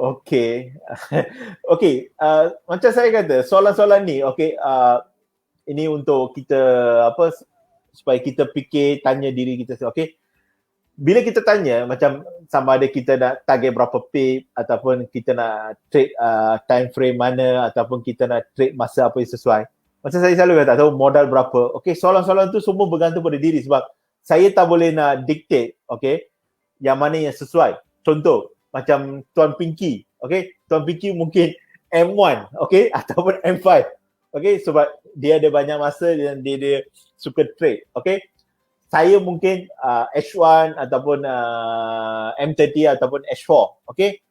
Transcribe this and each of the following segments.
Okey. Okey, macam saya kata, soalan-soalan ni, ini untuk kita, supaya kita fikir, tanya diri kita sendiri, okey. Bila kita tanya, macam sama ada kita nak target berapa pip, ataupun kita nak trade time frame mana, ataupun kita nak trade masa apa yang sesuai. Macam saya selalu kata, tahu modal berapa. Okey, soalan-soalan tu semua bergantung pada diri sebab saya tak boleh nak dictate, okey, yang mana yang sesuai. Contoh, macam Tuan Pinky, okey, Tuan Pinky mungkin M1, okey, ataupun M5, okey, sebab dia ada banyak masa dan dia suka trade, okey. Saya mungkin H1 ataupun M30 ataupun H4, okey.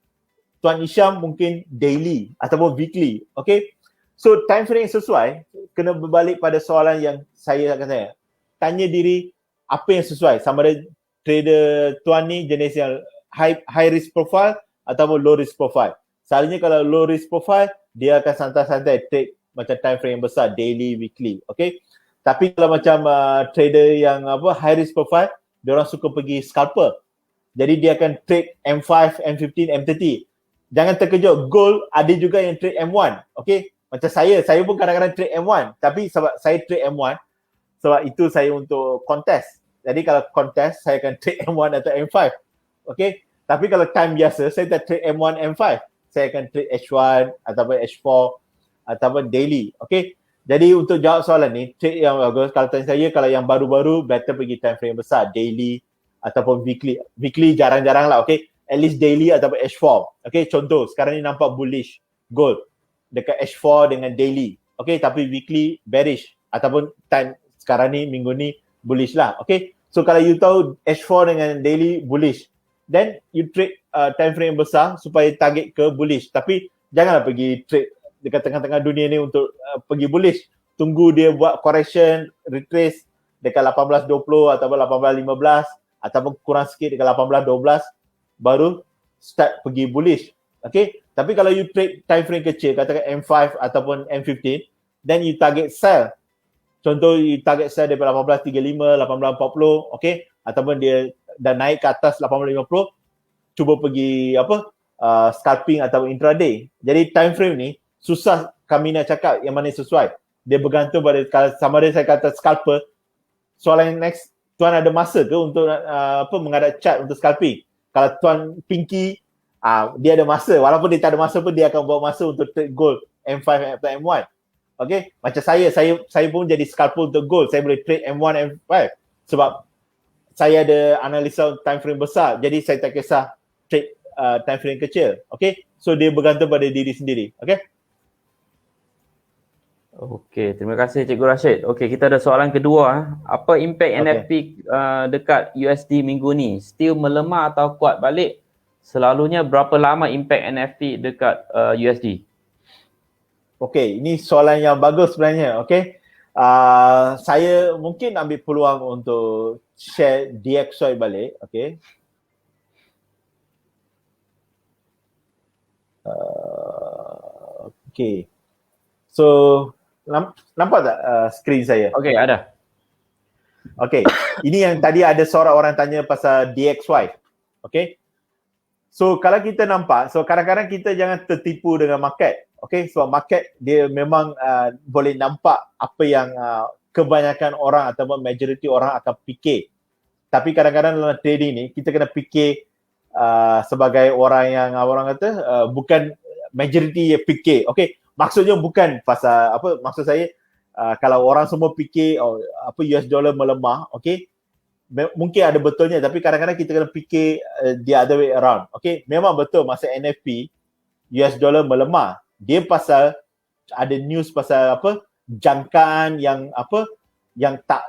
Tuan Isham mungkin daily ataupun weekly, okey. So time frame yang sesuai, kena berbalik pada soalan yang saya akan tanya. Tanya diri apa yang sesuai, sama ada trader tuan ni jenis yang high risk profile ataupun low risk profile. Selalunya kalau low risk profile, dia akan santai-santai trade macam time frame yang besar, daily, weekly, okey. Tapi kalau macam trader yang high risk profile, dia orang suka pergi scalper. Jadi dia akan trade M5, M15, M30. Jangan terkejut, gold ada juga yang trade M1, okey. Macam saya pun kadang-kadang trade M1, tapi sebab saya trade M1 sebab itu saya untuk contest. Jadi kalau contest saya akan trade M1 atau M5. Okey. Tapi kalau time biasa saya tak trade M1, M5. Saya akan trade H1 ataupun H4 ataupun daily. Okey. Jadi untuk jawab soalan ni, trade yang bagus kalau tanya saya, kalau yang baru-baru better pergi time frame besar, daily ataupun weekly. Weekly jarang-jarang lah, okey. At least daily ataupun H4. Okey, contoh sekarang ni nampak bullish gold dekat H4 dengan daily. Okey, tapi weekly bearish ataupun time sekarang ni minggu ni bullish lah. Okay, so kalau you tahu H4 dengan daily bullish, then you trade time frame besar supaya target ke bullish. Tapi janganlah pergi trade dekat tengah-tengah dunia ni untuk pergi bullish. Tunggu dia buat correction, retrace dekat 18.20 ataupun 18.15 ataupun kurang sikit dekat 18.12 baru start pergi bullish. Okay, tapi kalau you trade time frame kecil, katakan M5 ataupun M15, then you target sell. Contoh you target sell daripada 18.35, 18.40, okey, ataupun dia dah naik ke atas 18.50, cuba pergi scalping atau intraday. Jadi time frame ni susah kami nak cakap yang mana sesuai. Dia bergantung pada kalau sama ada saya kata scalper, soalan yang next, tuan ada masa ke untuk menghadap chart untuk scalping? Kalau tuan Pinky dia ada masa, walaupun dia tak ada masa pun dia akan bawa masa untuk trade gold M5 atau M1. Okay, macam saya pun jadi scalper untuk gold. Saya boleh trade M1, M5 sebab saya ada analisa time frame besar. Jadi saya tak kisah trade time frame kecil. Okay, so dia bergantung pada diri sendiri. Okay. Okey, terima kasih Cikgu Rashid. Okey, kita ada soalan kedua. Apa impact NFP dekat USD minggu ni? Still melemah atau kuat balik? Selalunya berapa lama impact NFP dekat USD? Okey, ini soalan yang bagus sebenarnya. Okey, saya mungkin ambil peluang untuk share DXY balik. Okey. Okey. So nampak tak skrin saya? Okey, ada. Okey, ini yang tadi ada seorang orang tanya pasal DXY. Okey. So kalau kita nampak, so kadang-kadang kita jangan tertipu dengan market. Okay, sebab market dia memang boleh nampak apa yang kebanyakan orang ataupun majoriti orang akan fikir. Tapi kadang-kadang dalam trading ni kita kena fikir sebagai orang yang orang kata bukan majoriti yang fikir. Okay, maksudnya bukan pasal apa, maksud saya kalau orang semua fikir US dollar melemah, okay, mungkin ada betulnya, tapi kadang-kadang kita kena fikir the other way around. Okay, memang betul masa NFP US dollar melemah, dia pasal ada news pasal jangkaan yang yang tak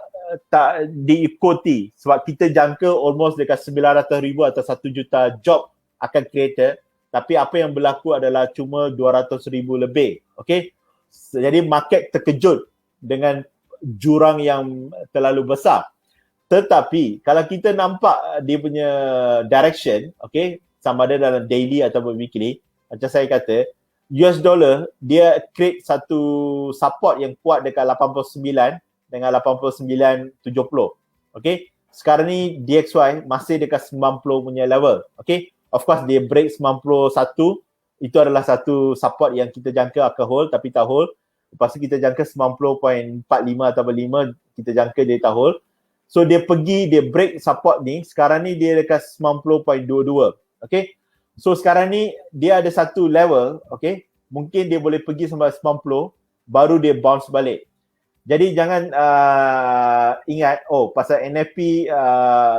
diikuti, sebab kita jangka almost dekat 900,000 atau 1 juta job akan created, tapi apa yang berlaku adalah cuma 200,000 lebih. Okay, jadi market terkejut dengan jurang yang terlalu besar. Tetapi kalau kita nampak dia punya direction, okay, sama ada dalam daily ataupun weekly, macam saya kata, US dollar dia create satu support yang kuat dekat 89 dengan 89.70. Okay, sekarang ni DXY masih dekat 90 punya level. Okay, of course dia break 91 itu adalah satu support yang kita jangka akan hold tapi tak hold. Lepas tu kita jangka 90.45 atau 5 kita jangka dia tak hold. So dia break support ni, sekarang ni dia dekat 90.22. Okay. So sekarang ni dia ada satu level, okay, mungkin dia boleh pergi sampai 90 baru dia bounce balik. Jadi jangan ingat pasal NFP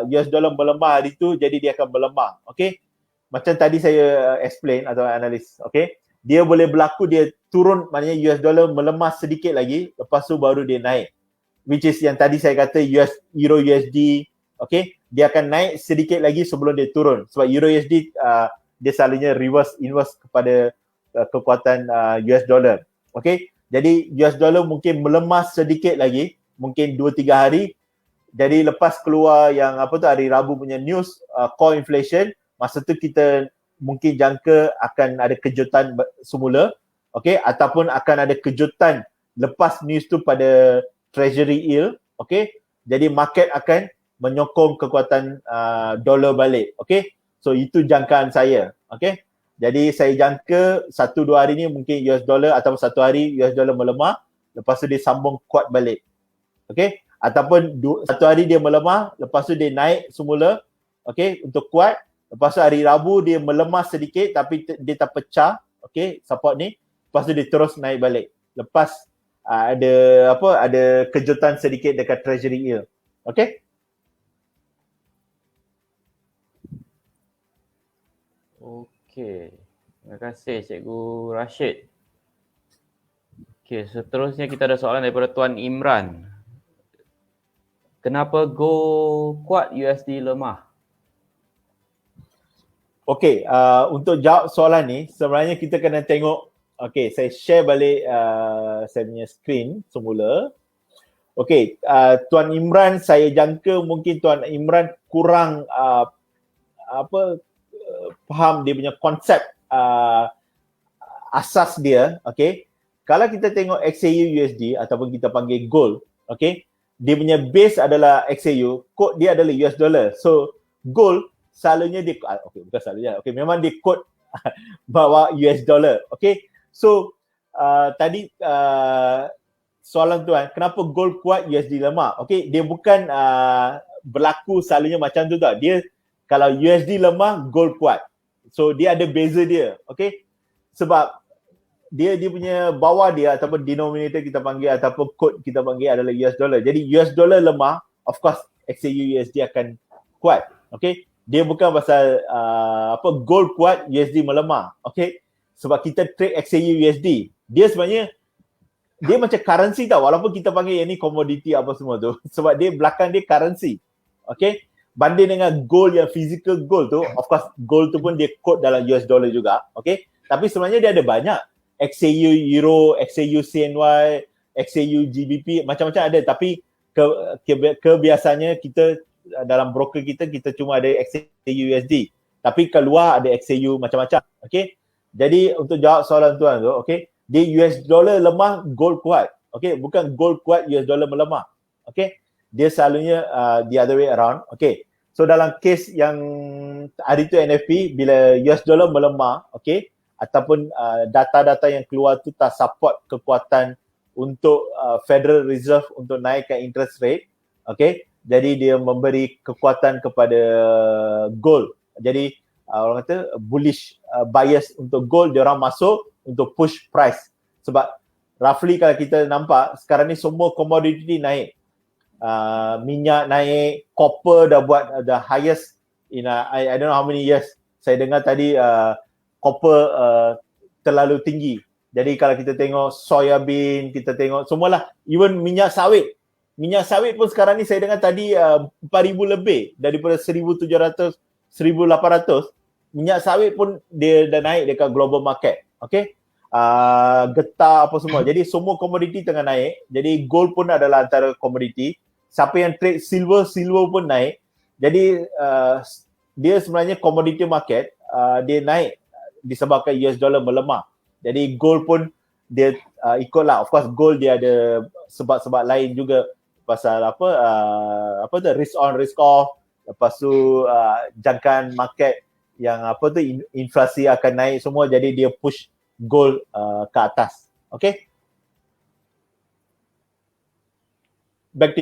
US dollar melemah hari tu jadi dia akan melemah. Okay. Macam tadi saya explain atau analis, okay, dia boleh berlaku dia turun, maknanya US dollar melemah sedikit lagi, lepas tu baru dia naik, which is yang tadi saya kata Euro USD, okay, dia akan naik sedikit lagi sebelum dia turun, sebab Euro USD dia selalunya inverse kepada kekuatan US dollar, okay. Jadi US dollar mungkin melemah sedikit lagi, mungkin 2-3 hari. Jadi lepas keluar yang hari Rabu punya news core inflation, masa tu kita mungkin jangka akan ada kejutan semula, okay, ataupun akan ada kejutan lepas news tu pada treasury yield, okay. Jadi market akan menyokong kekuatan dolar balik, okay. So itu jangkaan saya, okay. Jadi saya jangka 1-2 hari ni mungkin US dollar ataupun satu hari US dollar melemah, lepas tu dia sambung kuat balik, okay. Ataupun satu hari dia melemah, lepas tu dia naik semula, okay, untuk kuat. Lepas tu hari Rabu dia melemah sedikit tapi dia tak pecah, okay, support ni. Lepas tu dia terus naik balik. Lepas ada kejutan sedikit dekat treasury yield. Okay? Okey. Terima kasih Cikgu Rashid. Okey, seterusnya kita ada soalan daripada Tuan Imran. Kenapa gold kuat USD lemah? Okay, untuk jawab soalan ni, sebenarnya kita kena tengok, okay, saya share balik saya punya screen semula. Okay, Tuan Imran, saya jangka mungkin Tuan Imran kurang faham dia punya konsep asas dia, okay. Kalau kita tengok XAU USD ataupun kita panggil gold, okay, dia punya base adalah XAU, kod dia adalah US dollar. So, gold selalunya dia, okay, bukan selalunya, okay, memang dia kod bawa US dollar, okay. So tadi soalan tuan, kenapa gold kuat USD lemah, okay, dia bukan berlaku selalunya macam tu tak, dia kalau USD lemah, gold kuat. So dia ada beza dia, okay, sebab dia punya bawah dia ataupun denominator kita panggil ataupun kod kita panggil adalah US dollar. Jadi US dollar lemah, of course XAU USD akan kuat, okay. Dia bukan pasal gold kuat USD melemah, okay. Sebab kita trade XAU USD, dia sebenarnya dia macam currency tau, walaupun kita panggil yang ni commodity apa semua tu, sebab dia belakang dia currency, okay. Banding dengan gold yang physical gold tu, of course gold tu pun dia code dalam US dollar juga, okay. Tapi sebenarnya dia ada banyak XAU Euro, XAU CNY, XAU GBP, macam-macam ada. Tapi kebiasaannya kita dalam broker kita cuma ada XAU USD. Tapi keluar ada XAU macam-macam. Okay. Jadi untuk jawab soalan tuan tu, okay, dia US dollar lemah, gold kuat. Okay, bukan gold kuat, US dollar melemah. Okay, dia selalunya the other way around. Okay, so dalam case yang hari tu NFP, bila US dollar melemah, okay, ataupun data-data yang keluar tu tak support kekuatan untuk Federal Reserve untuk naikkan interest rate, okay. Jadi dia memberi kekuatan kepada gold. Jadi orang kata bullish bias untuk gold, dia orang masuk untuk push price. Sebab roughly kalau kita nampak sekarang ni semua commodity naik. Minyak naik, copper dah buat the highest in I don't know how many years. Saya dengar tadi copper terlalu tinggi. Jadi kalau kita tengok soya bean, kita tengok semualah, even minyak sawit. Minyak sawit pun sekarang ni saya dengar tadi 4,000 lebih daripada 1,700, 1,800. Minyak sawit pun dia dah naik dekat global market. Okay. Getah apa semua. Jadi semua komoditi tengah naik. Jadi gold pun adalah antara komoditi. Siapa yang trade silver pun naik. Jadi dia sebenarnya komoditi market dia naik disebabkan US dollar melemah. Jadi gold pun dia ikutlah. Of course gold dia ada sebab-sebab lain juga, pasal risk on risk off, lepas tu jangkaan market yang apa tu inflasi akan naik semua, jadi dia push gold ke atas. Okay, back to